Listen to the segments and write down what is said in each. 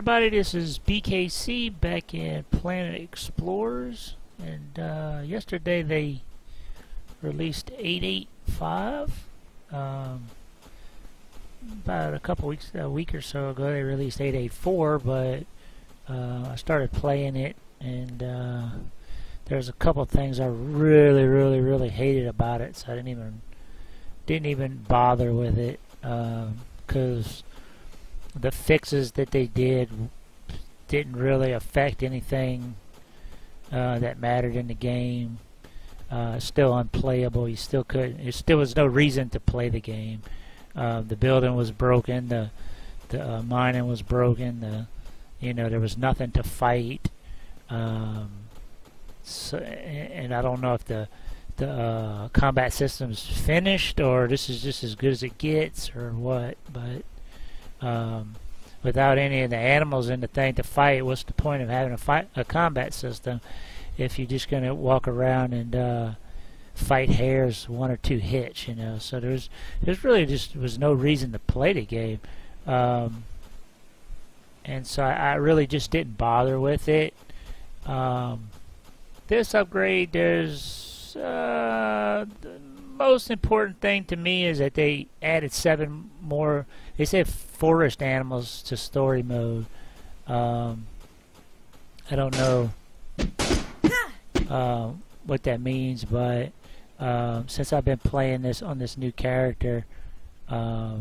everybody, this is BKC back in Planet Explorers, and yesterday they released 8.8.5. About a week or so ago they released 8.8.4, but I started playing it, and there's a couple things I really hated about it, so I didn't even bother with it, because the fixes that they didn't really affect anything that mattered in the game. Still unplayable. You still couldn't. There still was no reason to play the game. The building was broken. The mining was broken. There was nothing to fight. So, and I don't know if the combat system's finished or this is just as good as it gets or what, but without any of the animals in the thing to fight, what's the point of having a combat system if you're just going to walk around and fight hares one or two hits, So there's really just was no reason to play the game, and so I really just didn't bother with it. This upgrade, there's the most important thing to me is that they added 7 more. They said forest animals to story mode. I don't know what that means, but since I've been playing this on this new character, I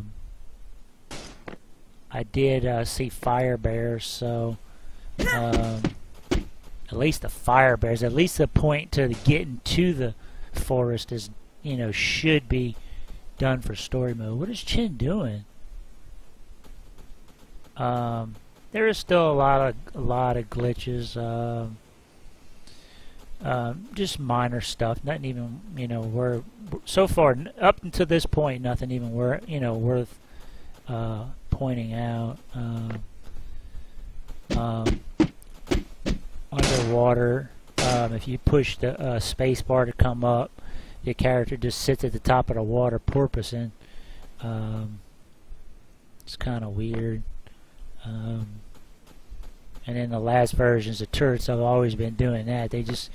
did see fire bears, so at least the fire bears, at least the point to getting to the forest is, should be done for story mode. What is Chin doing? There is still a lot of glitches, just minor stuff. Nothing even, so far up until this point, nothing even worth pointing out. Underwater, if you push the space bar to come up, your character just sits at the top of the water porpoising. It's kind of weird. And in the last versions, the turrets have always been doing that. They just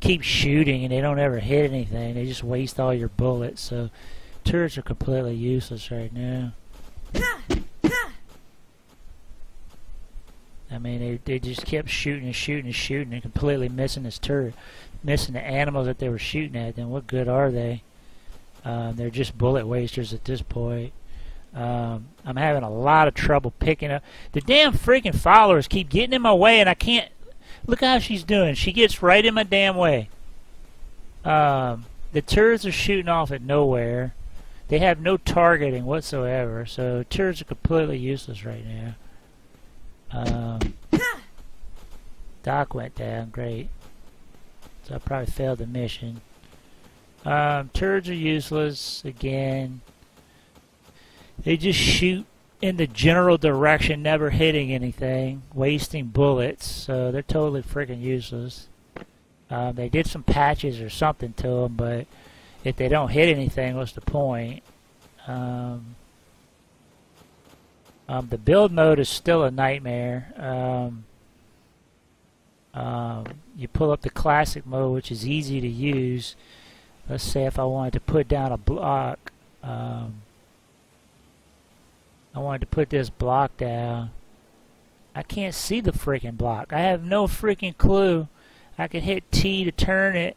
keep shooting and they don't ever hit anything. They just waste all your bullets. So turrets are completely useless right now. I mean, they just kept shooting and completely missing this turret, missing the animals that they were shooting at. Then what good are they? They're just bullet wasters at this point. I'm having a lot of trouble picking up. The damn freaking followers keep getting in my way, and I can't. Look how she's doing. She gets right in my damn way. The turrets are shooting off at nowhere. They have no targeting whatsoever, so turrets are completely useless right now. Dock went down, great. So I probably failed the mission. Turrets are useless again. They just shoot in the general direction, never hitting anything, wasting bullets, so they're totally freaking useless. They did some patches or something to them, but if they don't hit anything, what's the point? The build mode is still a nightmare. You pull up the classic mode, which is easy to use. Let's say if I wanted to put down a block, I wanted to put this block down. I can't see the freaking block. I have no freaking clue. I can hit T to turn it.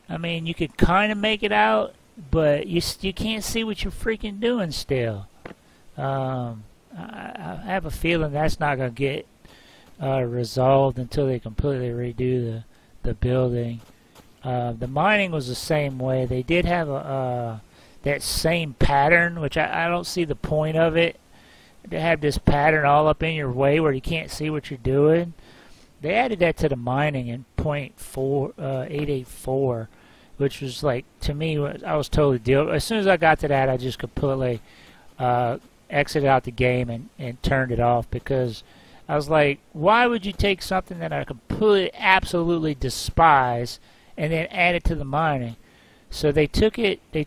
I mean, you could kind of make it out, but you can't see what you're freaking doing still. I have a feeling that's not going to get resolved until they completely redo the building. The mining was the same way. They did have that same pattern, which I don't see the point of it. They have this pattern all up in your way where you can't see what you're doing. They added that to the mining in 8.8.4, which was like, to me, I was totally deal. As soon as I got to that, I just completely exited out the game and turned it off, because I was like, why would you take something that I completely, absolutely despise and then add it to the mining? So they took it, they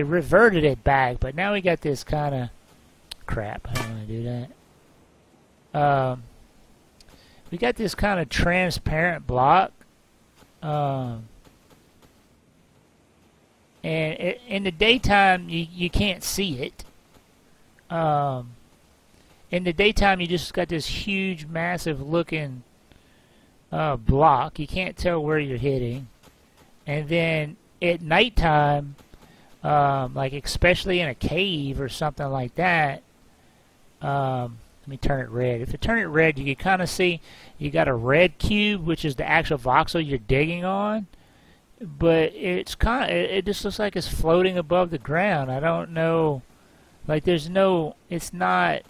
reverted it back, but now we got this kind of crap. I don't want to do that. We got this kind of transparent block. And in the daytime, you can't see it. In the daytime, you just got this huge, massive looking block. You can't tell where you're hitting. And then at nighttime, like especially in a cave or something like that, let me turn it red. If you turn it red, you can kind of see you got a red cube, which is the actual voxel you're digging on. But it's it just looks like it's floating above the ground. I don't know, like there's no, it's not,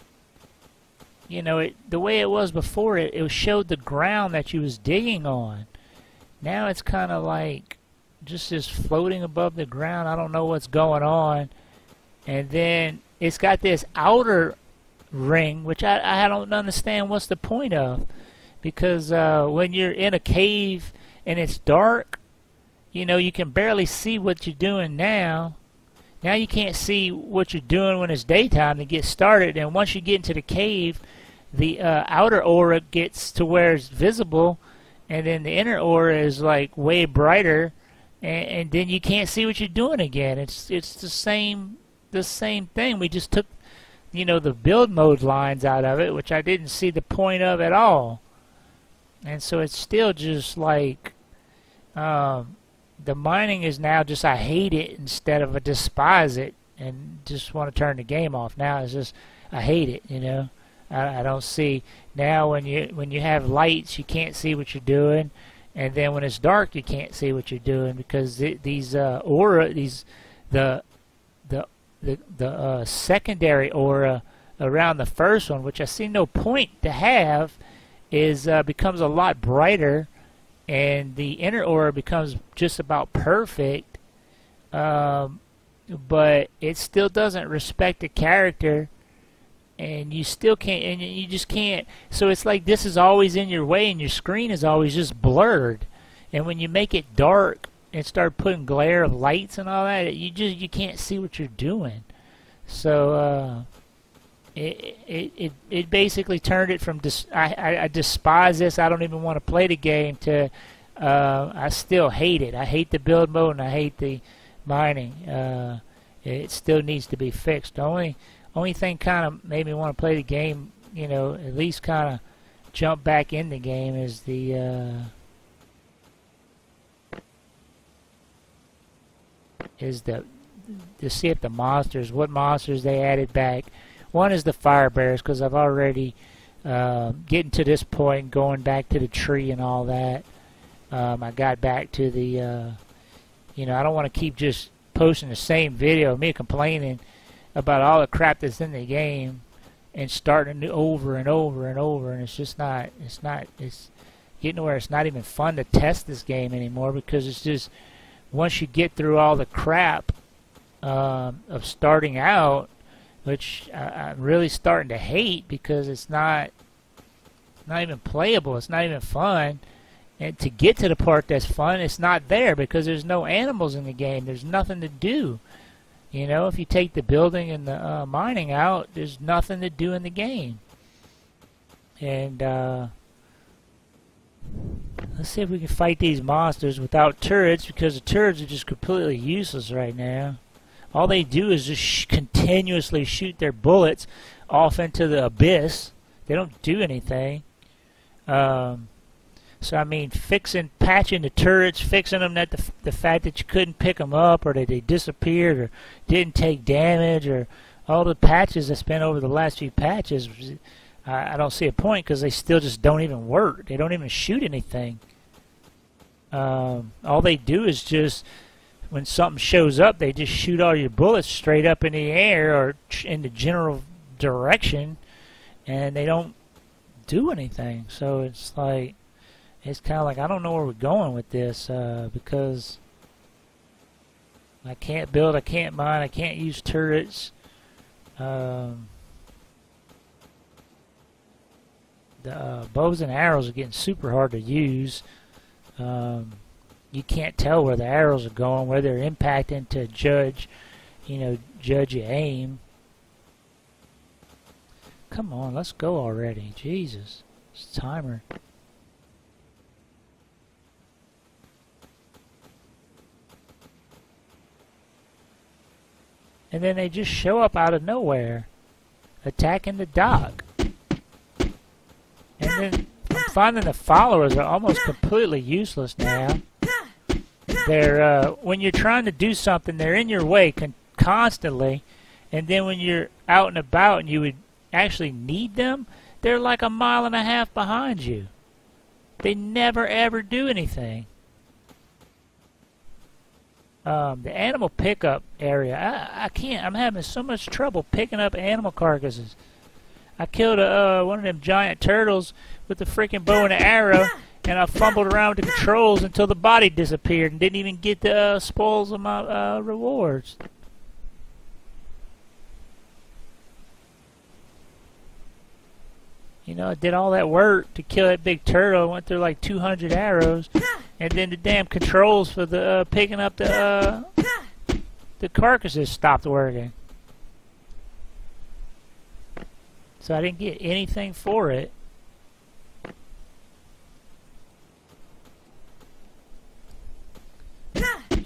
you know, the way it was before, it showed the ground that you was digging on. Now it's kind of like just floating above the ground. I don't know what's going on. And then it's got this outer ring, which I don't understand what's the point of, because when you're in a cave and it's dark, you know, you can barely see what you're doing now. Now you can't see what you're doing when it's daytime to get started, and once you get into the cave, the outer aura gets to where it's visible, and then the inner aura is like way brighter, and then you can't see what you're doing again. It's the same thing. We just took, you know, the build mode lines out of it, which I didn't see the point of at all, and so it's still just like the mining is now just I hate it instead of I despise it and just want to turn the game off. Now it's just I hate it, you know. I don't see now when you have lights you can't see what you're doing, and then when it's dark you can't see what you're doing because these aura, the secondary aura around the first one, which I see no point to have, is becomes a lot brighter, and the inner aura becomes just about perfect, but it still doesn't respect the character, and you still can't, and you just can't. So it's like this is always in your way, and your screen is always just blurred. And when you make it dark and start putting glare of lights and all that, you can't see what you're doing. So it basically turned it from I despise this, I don't even want to play the game, to I still hate it. I hate the build mode and I hate the mining. It still needs to be fixed. The only thing kind of made me want to play the game, you know, at least kind of jump back in the game, is to see if the monsters, what monsters they added back. One is the fire bears, because I've already getting to this point, going back to the tree and all that. I got back to the, you know, I don't want to keep just posting the same video of me complaining about all the crap that's in the game and starting it over and over and over, and it's just not, it's getting to where it's not even fun to test this game anymore, because it's just, once you get through all the crap of starting out, which I'm really starting to hate, because it's not even playable, it's not even fun, and to get to the part that's fun, it's not there, because there's no animals in the game, there's nothing to do. You know, if you take the building and the mining out, there's nothing to do in the game. And let's see if we can fight these monsters without turrets, because the turrets are just completely useless right now. All they do is just continuously shoot their bullets off into the abyss. They don't do anything. So I mean, patching the turrets, fixing them, that the fact that you couldn't pick them up, or that they disappeared, or didn't take damage, or all the patches that's been over the last few patches, I don't see a point, because they still just don't even work. They don't even shoot anything. All they do is just, when something shows up, they just shoot all your bullets straight up in the air or in the general direction, and they don't do anything. So it's like, it's kind of like, I don't know where we're going with this, because I can't build, I can't mine, I can't use turrets. The bows and arrows are getting super hard to use. You can't tell where the arrows are going, where they're impacting to judge your aim. come on, let's go already. Jesus. It's a timer. And then they just show up out of nowhere, attacking the dock. And then I'm finding the followers are almost completely useless now. They're when you're trying to do something, they're in your way constantly, and then when you're out and about and you would actually need them, they're like 1.5 miles behind you. They never ever do anything. The animal pickup area, I can't. I'm having so much trouble picking up animal carcasses. I killed one of them giant turtles with the freaking bow and arrow, and I fumbled around with the controls until the body disappeared and didn't even get the spoils of my rewards. You know, I did all that work to kill that big turtle. I went through like 200 arrows, and then the damn controls for the picking up the carcasses stopped working. So I didn't get anything for it.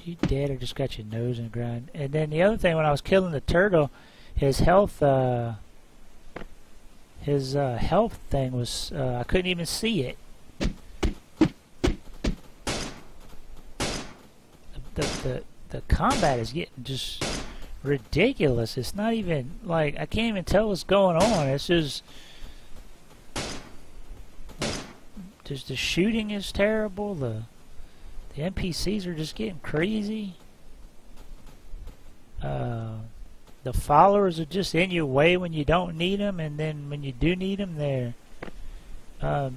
You dead or just got your nose in the ground? And then the other thing, when I was killing the turtle, his health thing was I couldn't even see it. The combat is getting just ridiculous. It's not even like I can't even tell what's going on. It's just the shooting is terrible. The NPCs are just getting crazy. The followers are just in your way when you don't need them, and then when you do need them, they're the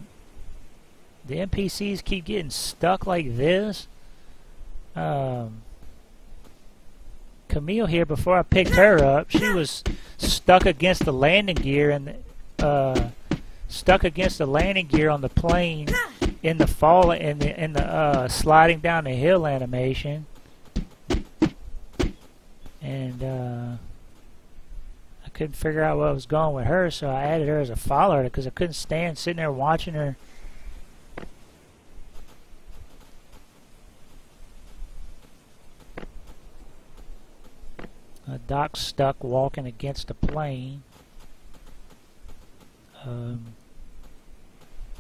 NPCs keep getting stuck like this. Camille here, before I picked her up, she was stuck against the landing gear and stuck against the landing gear on the plane in the fall in the sliding down the hill animation, and I couldn't figure out what was going with her, so I added her as a follower because I couldn't stand sitting there watching her. Doc's stuck walking against the plane,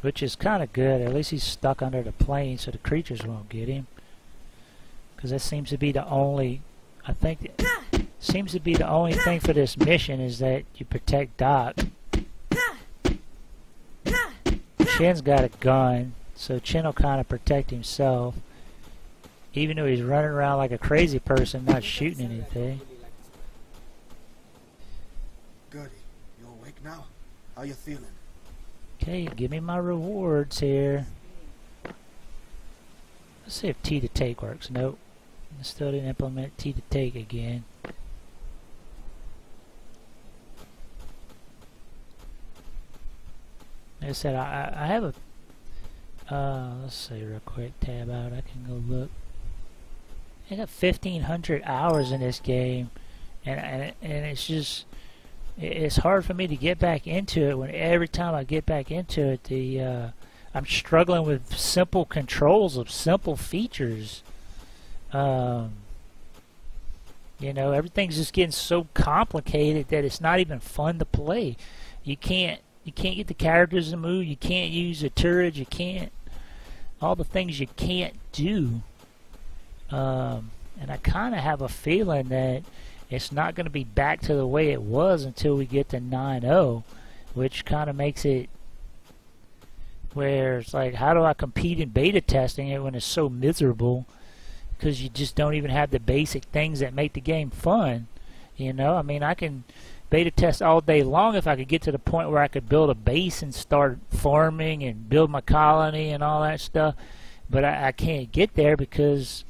which is kind of good. At least he's stuck under the plane so the creatures won't get him, because that seems to be the only, I think, seems to be the only thing for this mission is that you protect Doc. Chin's got a gun, so Chin will kind of protect himself, even though he's running around like a crazy person not shooting anything. Goody, you awake now? How you feeling? Okay, give me my rewards here. Let's see if T to take works. Nope. I still didn't implement T to take again. Like I said, I have a let's see real quick, tab out, I can go look. I got 1,500 hours in this game, and it's just, it's hard for me to get back into it when every time I get back into it, I'm struggling with simple controls of simple features. You know, everything's just getting so complicated that it's not even fun to play. You can't get the characters to move, you can't use the turret, you can't, all the things you can't do. And I kind of have a feeling that it's not going to be back to the way it was until we get to 9.0, which kind of makes it where it's like, how do I compete in beta testing it when it's so miserable? Because you just don't even have the basic things that make the game fun. You know, I mean, I can beta test all day long if I could get to the point where I could build a base and start farming and build my colony and all that stuff, but I can't get there because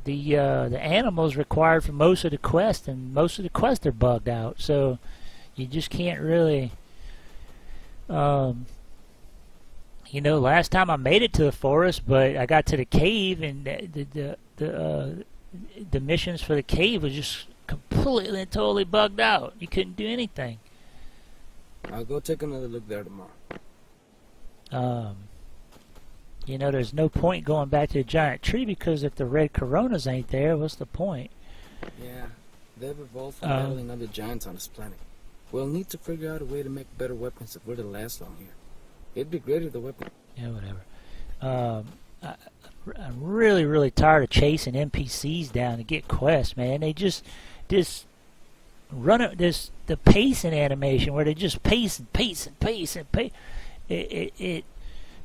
the animals required for most of the quests, and most of the quests are bugged out, so you just can't really, you know, last time I made it to the forest, but I got to the cave, and the missions for the cave was just completely and totally bugged out. You couldn't do anything. I'll go take another look there tomorrow. You know, there's no point going back to the giant tree because if the red coronas ain't there, what's the point? Yeah, they've evolved from battling other giants on this planet. We'll need to figure out a way to make better weapons if we're to last long here. It'd be great if the weapon... Yeah, whatever. I'm really, really tired of chasing NPCs down to get quests, man. They just run it. The pacing animation where they just pace and pace and pace and pace.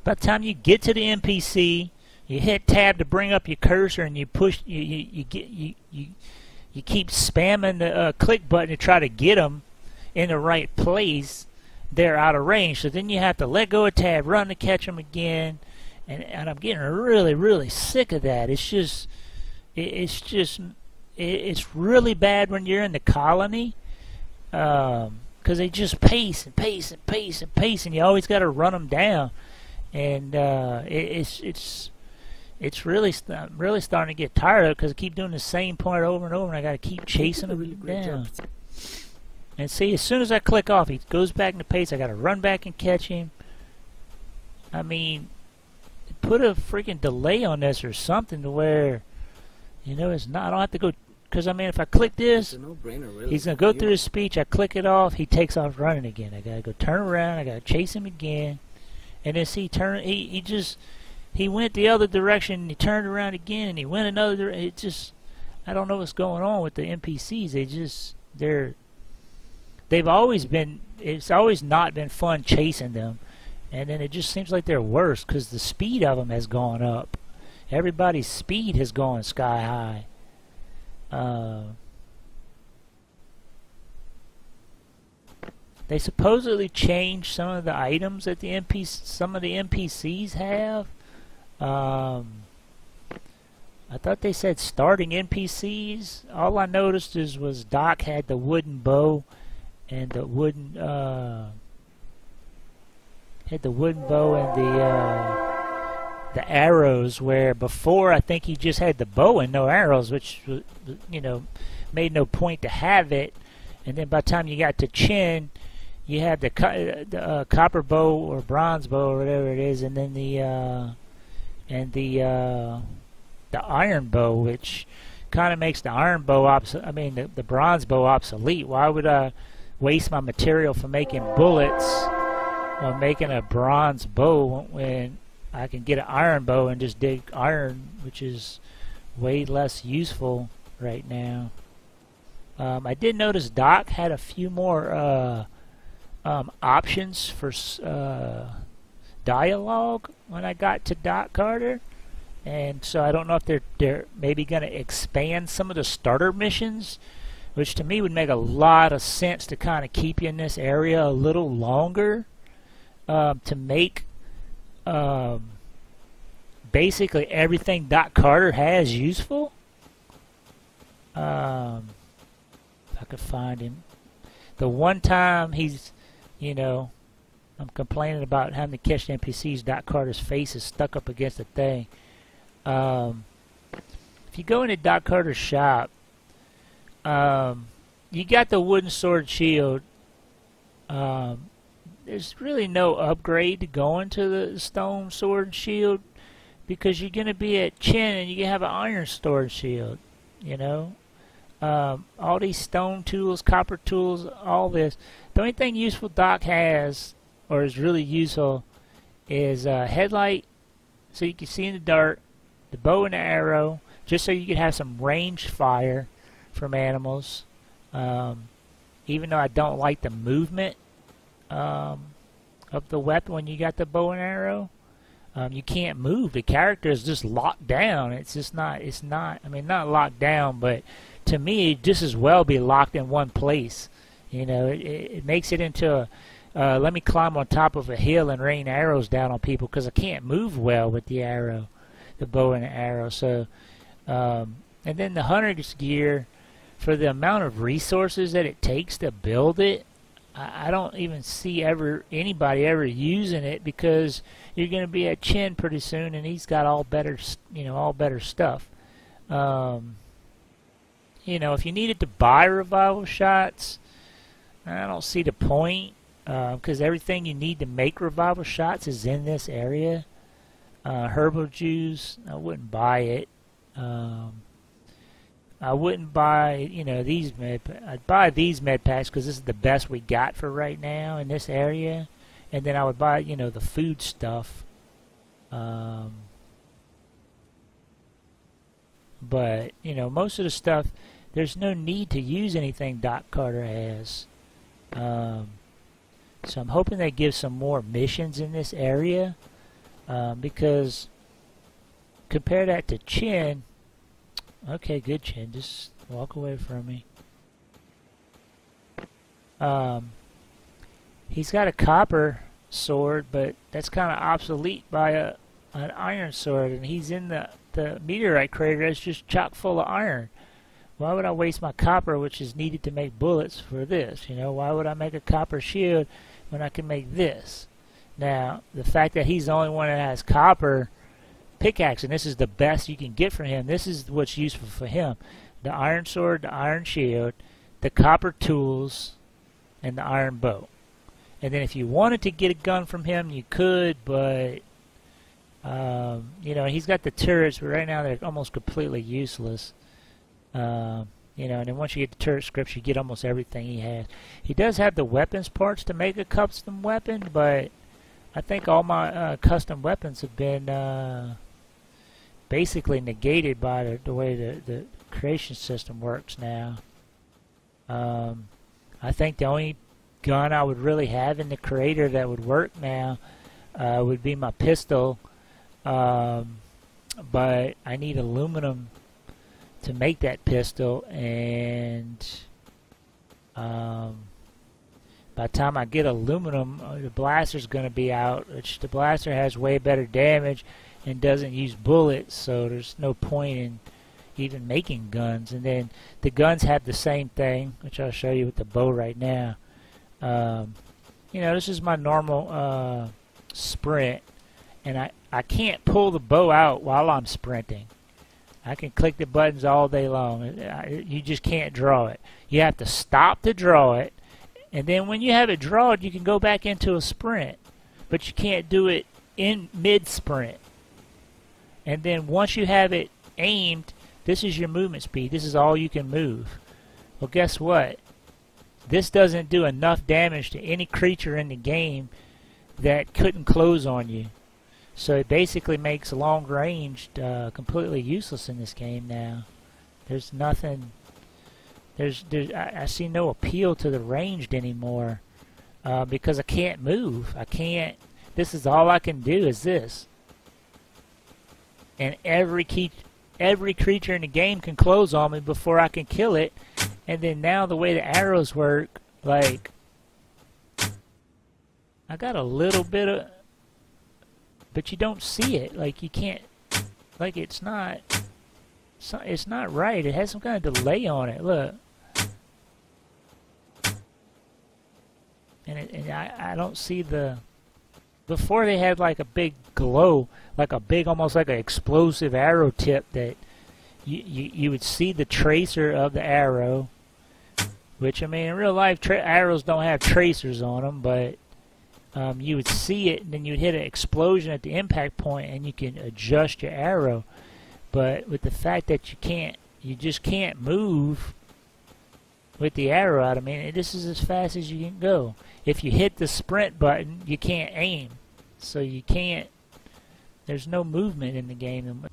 By the time you get to the NPC, you hit tab to bring up your cursor, and you push. You keep spamming the click button to try to get them in the right place. They're out of range, so then you have to let go of tab, run to catch them again, and I'm getting really, really sick of that. It's really bad when you're in the colony, because they just pace and pace and pace and pace, and you always got to run them down. And it's really I'm really starting to get tired of it because I keep doing the same part over and over, and I got to keep chasing them down. And see, as soon as I click off, he goes back into pace. I got to run back and catch him. I mean, put a freaking delay on this or something to where, you know, it's not. I don't have to go, because I mean, if I click this, really. He's gonna go through his speech. I click it off. He takes off running again. I gotta go turn around. I gotta chase him again. And then see, he went the other direction, and he turned around again, and he went another direction. It just, I don't know what's going on with the NPCs. They've always been, it's always not been fun chasing them. And then it just seems like they're worse because the speed of them has gone up. Everybody's speed has gone sky high. They supposedly changed some of the items that some of the NPCs have. I thought they said starting NPCs. All I noticed was Doc had the wooden bow and the wooden and the arrows. Where before I think he just had the bow and no arrows, which, you know, made no point to have it. And then by the time you got to Chin, you had the copper bow or bronze bow or whatever it is, and then the iron bow, which kind of makes the iron bow the bronze bow obsolete. Why would I waste my material for making bullets or making a bronze bow when I can get an iron bow and just dig iron, which is way less useful right now. I did notice Doc had a few more options for dialogue when I got to Doc Carter, and so I don't know if they're maybe going to expand some of the starter missions, which to me would make a lot of sense to kind of keep you in this area a little longer, to make basically everything Doc Carter has useful. If I could find him. The one time he's, you know, I'm complaining about having to catch the NPCs, Doc Carter's face is stuck up against the thing. If you go into Doc Carter's shop, you got the wooden sword shield. There's really no upgrade to going to the stone sword and shield because you're going to be at Chin and you can have an iron sword shield, you know. All these stone tools, copper tools, all this. The only thing useful Doc has, or is really useful, is a headlight so you can see in the dark, the bow and the arrow, just so you can have some ranged fire from animals. Even though I don't like the movement of the weapon when you got the bow and arrow. You can't move. The character is just locked down. It's just not, I mean, not locked down, but to me, it just as well be locked in one place. You know, it makes it into a, let me climb on top of a hill and rain arrows down on people because I can't move well with the arrow, the bow and the arrow. So, and then the hunter's gear, for the amount of resources that it takes to build it, I don't even see anybody ever using it because you're going to be at Chin pretty soon, and he's got all better stuff. You know, if you needed to buy revival shots, I don't see the point. because everything you need to make revival shots is in this area. Herbal juice, I wouldn't buy it. I wouldn't buy, you know, these I'd buy these med packs because this is the best we got for right now in this area. And then I would buy, you know, the food stuff. But, you know, most of the stuff, there's no need to use anything Doc Carter has. So I'm hoping they give some more missions in this area. Because compare that to Chin. Okay, good, Chin. Just walk away from me. He's got a copper sword, but that's kind of obsolete by an iron sword, and he's in the meteorite crater that's just chock full of iron. Why would I waste my copper, which is needed to make bullets, for this? You know, why would I make a copper shield when I can make this? Now, the fact that he's the only one that has copper pickaxe, and this is the best you can get from him, this is what's useful for him. The iron sword, the iron shield, the copper tools, and the iron bow. And then if you wanted to get a gun from him, you could, but you know, he's got the turrets, but right now they're almost completely useless. You know, and then once you get the turret scripts, you get almost everything he has. He does have the weapons parts to make a custom weapon, but I think all my custom weapons have been basically negated by the way the creation system works now. I think the only gun I would really have in the creator that would work now would be my pistol, but I need aluminum to make that pistol, and by the time I get aluminum, the blaster's going to be out, which the blaster has way better damage and doesn't use bullets, so there's no point in even making guns. And then the guns have the same thing, which I'll show you with the bow right now. You know, this is my normal sprint, and I can't pull the bow out while I'm sprinting. I can click the buttons all day long. You just can't draw it. You have to stop to draw it, and then when you have it drawn, you can go back into a sprint, but you can't do it in mid-sprint. And then once you have it aimed, this is your movement speed. This is all you can move. Well, guess what? This doesn't do enough damage to any creature in the game that couldn't close on you. So it basically makes long range completely useless in this game now. There's nothing. I see no appeal to the ranged anymore because I can't move. I can't. This is all I can do is this. And every creature in the game can close on me before I can kill it. And then now the way the arrows work, like, I got a little bit of, but you don't see it. Like, you can't, like, it's not right. It has some kind of delay on it. Look. And I don't see the, before they had like a big glow, like a big, almost like an explosive arrow tip that you would see the tracer of the arrow, which, I mean, in real life, arrows don't have tracers on them, but you would see it, and then you'd hit an explosion at the impact point, and you can adjust your arrow. But with the fact that you just can't move with the arrow out, I mean, this is as fast as you can go. If you hit the sprint button, you can't aim, so you can't. There's no movement in the game.